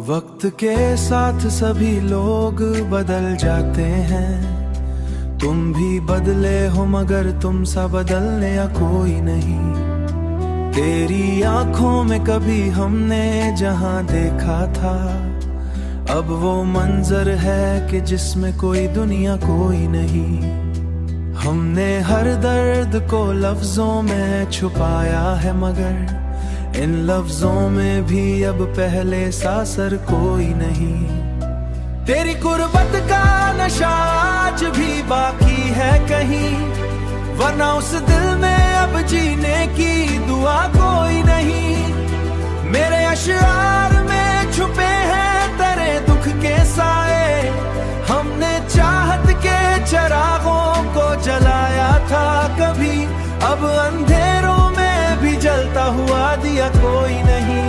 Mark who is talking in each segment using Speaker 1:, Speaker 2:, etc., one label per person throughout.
Speaker 1: वक्त के साथ सभी लोग बदल जाते हैं। तुम भी बदले हो मगर तुम सा बदलने या कोई नहीं। तेरी आंखों में कभी हमने जहां देखा था, अब वो मंजर है कि जिसमें कोई दुनिया कोई नहीं। हमने हर दर्द को लफ्जों में छुपाया है, मगर इन लफ्जों में भी अब पहले सा असर कोई नहीं। तेरी गुर्बत का नशा आज भी बाकी है कहीं, वरना उस दिल में अब जीने की दुआ कोई नहीं। मेरे अशआर में छुपे हैं तेरे दुख के साए, हमने चाहत के चिरागों को जलाया था कभी, अब अंधेरों में भी जलता हुआ दिया कोई नहीं।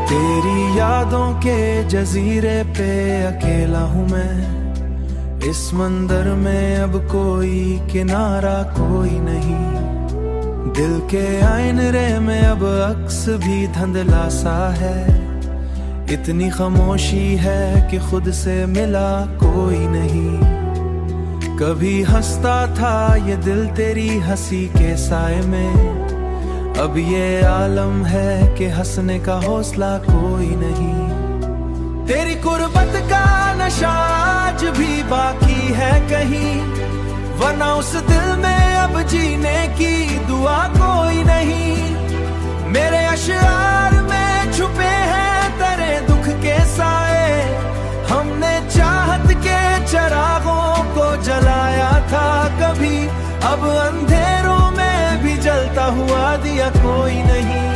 Speaker 1: तेरी यादों के जजीरे पे अकेला हूँ मैं, इस मंदिर में अब कोई किनारा कोई नहीं। दिल के आईने में अब अक्स भी धुंधला सा है, इतनी खामोशी है कि खुद से मिला कोई नहीं। कभी हंसता था ये दिल तेरी हंसी के साए में, अब ये आलम है कि हंसने का हौसला कोई नहीं। तेरी गुर्बत का नशा आज भी बाकी है कहीं, वरना उस दिल में अब जीने की दुआ कोई नहीं। मेरे अशआर में छुपे हैं तेरे दुख के साए, हमने चाहत के चिरागों को जलाया था कभी, अब अंधेरों में भी जलता हुआ दिया कोई नहीं।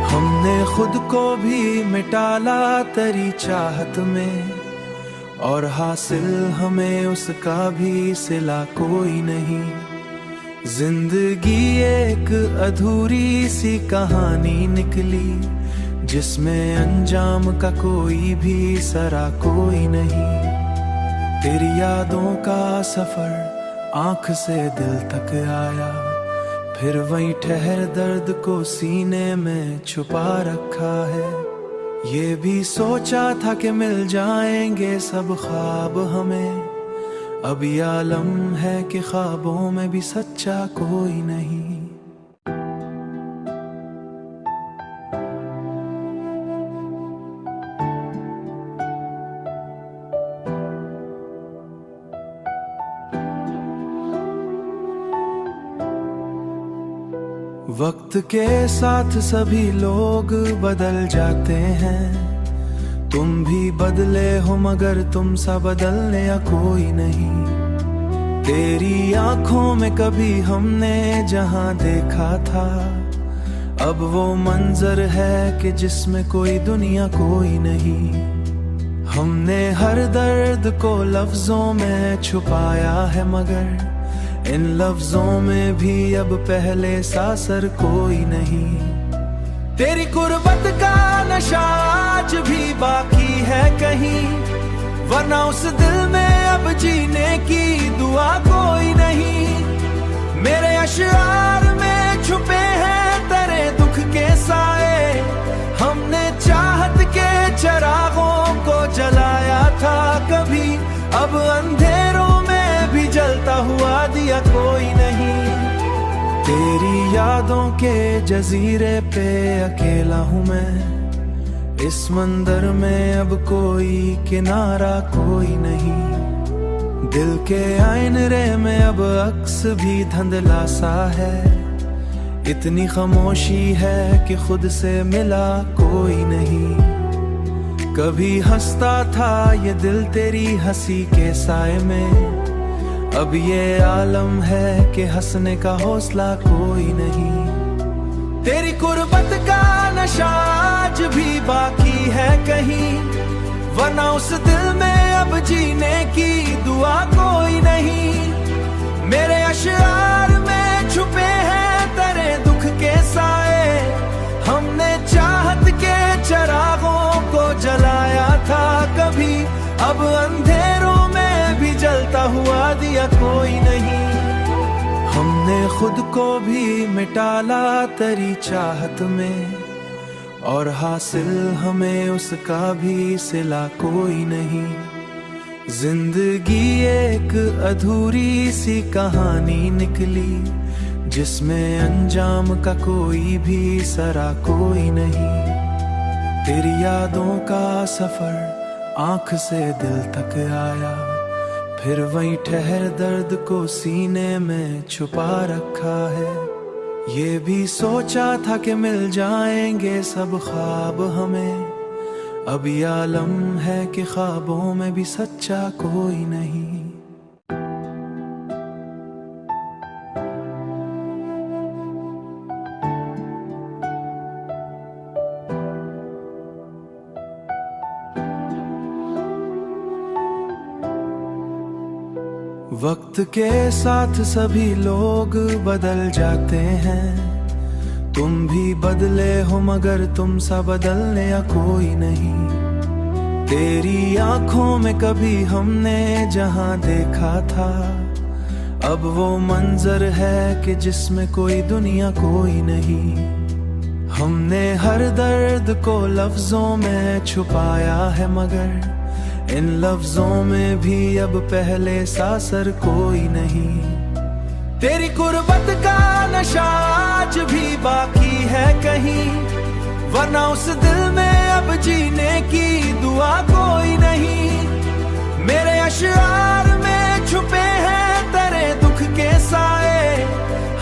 Speaker 1: हमने खुद को भी मिटाला तेरी चाहत में, और हासिल हमें उसका भी सिला कोई नहीं। जिंदगी एक अधूरी सी कहानी निकली, जिसमें अंजाम का कोई भी सरा कोई नहीं। तेरी यादों का सफर आंख से दिल तक आया, फिर वहीं ठहर दर्द को सीने में छुपा रखा है। ये भी सोचा था कि मिल जाएंगे सब ख्वाब हमें, अब ये आलम है कि ख्वाबों में भी सच्चा कोई नहीं। वक्त के साथ सभी लोग बदल जाते हैं। तुम भी बदले हो मगर तुम सा बदलने या कोई नहीं। तेरी आंखों में कभी हमने जहां देखा था, अब वो मंजर है कि जिसमें कोई दुनिया कोई नहीं। हमने हर दर्द को लफ्जों में छुपाया है, मगर इन लफ्जों में भी अब पहले सा असर कोई नहीं। तेरी गुर्बत का नशा आज भी बाकी है कहीं, वरना उस दिल में अब जीने की दुआ कोई नहीं। मेरे अशआर में छुपे हैं तेरे दुख के साए, हमने चाहत के चिरागों को जलाया था कभी, अब अंधेरों में भी जलता हुआ दिया कोई नहीं। तेरी यादों के जजीरे पे अकेला हूँ मैं, इस मंदिर में अब कोई किनारा कोई नहीं। दिल के आईने में अब अक्स भी धुंधला सा है, इतनी खामोशी है कि खुद से मिला कोई नहीं। कभी हंसता था ये दिल तेरी हंसी के साए में, अब ये आलम है कि हंसने का हौसला कोई नहीं। तेरी गुर्बत का नशा आज भी बाकी है कहीं, वरना उस दिल में अब जीने की दुआ कोई नहीं। मेरे अशआर में छुपे हैं तेरे दुख के साए, हमने चाहत के चिरागों को जलाया था कभी, अब अंधेरों में भी जलता हुआ दिया कोई नहीं। हमने खुद को भी मिटाला तेरी चाहत में, और हासिल हमें उसका भी सिला कोई नहीं। जिंदगी एक अधूरी सी कहानी निकली, जिसमें अंजाम का कोई भी सरा कोई नहीं। तेरी यादों का सफर आंख से दिल तक आया, फिर वहीं ठहर दर्द को सीने में छुपा रखा है। ये भी सोचा था कि मिल जाएंगे सब ख्वाब हमें, अब ये आलम है कि ख्वाबों में भी सच्चा कोई नहीं। वक्त के साथ सभी लोग बदल जाते हैं, तुम भी बदले हो मगर तुम सा बदलने या कोई नहीं। तेरी आंखों में कभी हमने जहां देखा था, अब वो मंजर है कि जिसमें कोई दुनिया कोई नहीं। हमने हर दर्द को लफ्जों में छुपाया है, मगर इन लफ्जों में भी अब पहले सा असर कोई नहीं। तेरी कुर्बत का नशा आज भी बाकी है कहीं, वरना उस दिल में अब जीने की दुआ कोई नहीं। मेरे अशआर में छुपे हैं तेरे दुख के साए,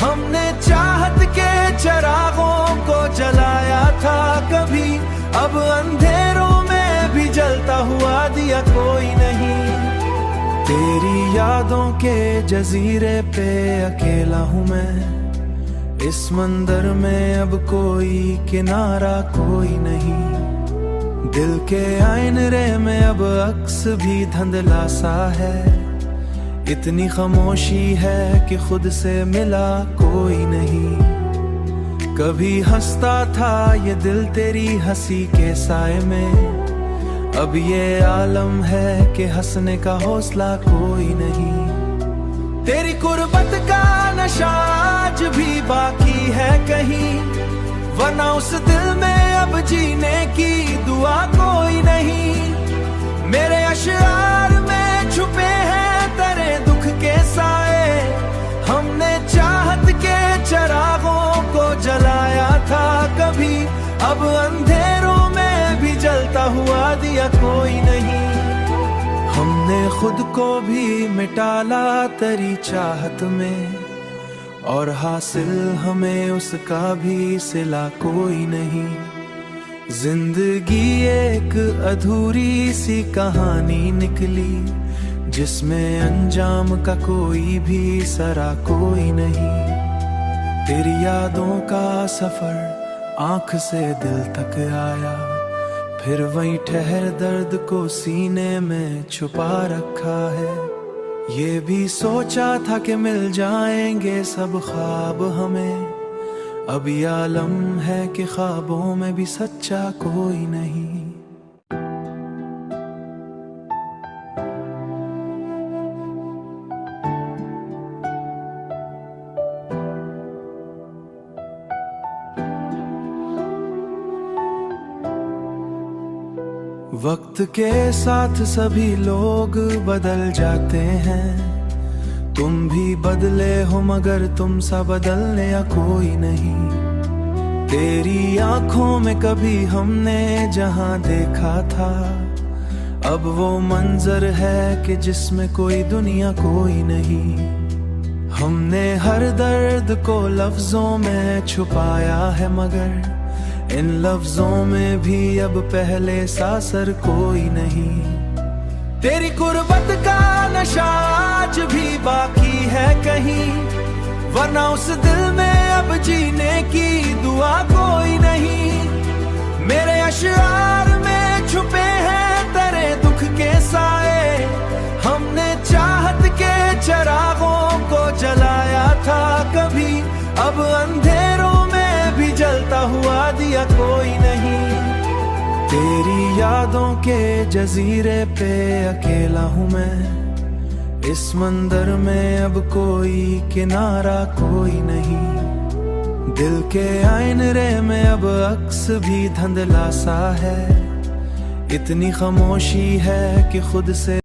Speaker 1: हमने चाहत के चरागों को जलाया था कभी, अब अंधेरों में भी जलता हुआ दिया कोई नहीं। तेरी यादों के जजीरे पे अकेला हूँ मैं, इस मंदिर में अब कोई किनारा कोई नहीं। दिल के आईने में अब अक्स भी धुंधला सा है, इतनी खामोशी है कि खुद से मिला कोई नहीं। कभी हंसता था ये दिल तेरी हंसी के साए में, अब ये आलम है कि हंसने का हौसला कोई नहीं। तेरी कुर्बत का नशा आज भी बाकी है कहीं, वरना उस दिल में अब जीने की दुआ कोई नहीं। मेरे अशआर में छुपे हैं तेरे दुख के साए, हमने चाहत के चरागों को जलाया था कभी, अब अंधेरों में भी जलता हुआ दिया कोई नहीं। हमने खुद को भी मिटाला तेरी चाहत में, और हासिल हमें उसका भी सिला कोई नहीं। जिंदगी एक अधूरी सी कहानी निकली, जिसमें अंजाम का कोई भी सरा कोई नहीं। तेरी यादों का सफर आंख से दिल तक आया, फिर वहीं ठहर दर्द को सीने में छुपा रखा है। ये भी सोचा था कि मिल जाएंगे सब ख्वाब हमें, अब ये आलम है कि ख्वाबों में भी सच्चा कोई नहीं। वक्त के साथ सभी लोग बदल जाते हैं, तुम भी बदले हो मगर तुम सा बदलने या कोई नहीं। तेरी आंखों में कभी हमने जहां देखा था, अब वो मंजर है कि जिसमें कोई दुनिया कोई नहीं। हमने हर दर्द को लफ्जों में छुपाया है, मगर इन लफ्जों में भी अब पहले सा असर कोई नहीं। तेरी कुर्बत का नशा आज भी बाकी है कहीं, वरना उस दिल में अब जीने की दुआ कोई नहीं। मेरे अशआर में छुपे हैं तेरे दुख के साए, हमने चाहत के चरागों को जलाया था कभी, अब अंधेरों में भी जलता हुआ दिया कोई नहीं। तेरी यादों के जजीरे पे अकेला हूँ मैं, इस मंदिर में अब कोई किनारा कोई नहीं। दिल के आईने में अब अक्स भी धुंधला सा है, इतनी खामोशी है कि खुद से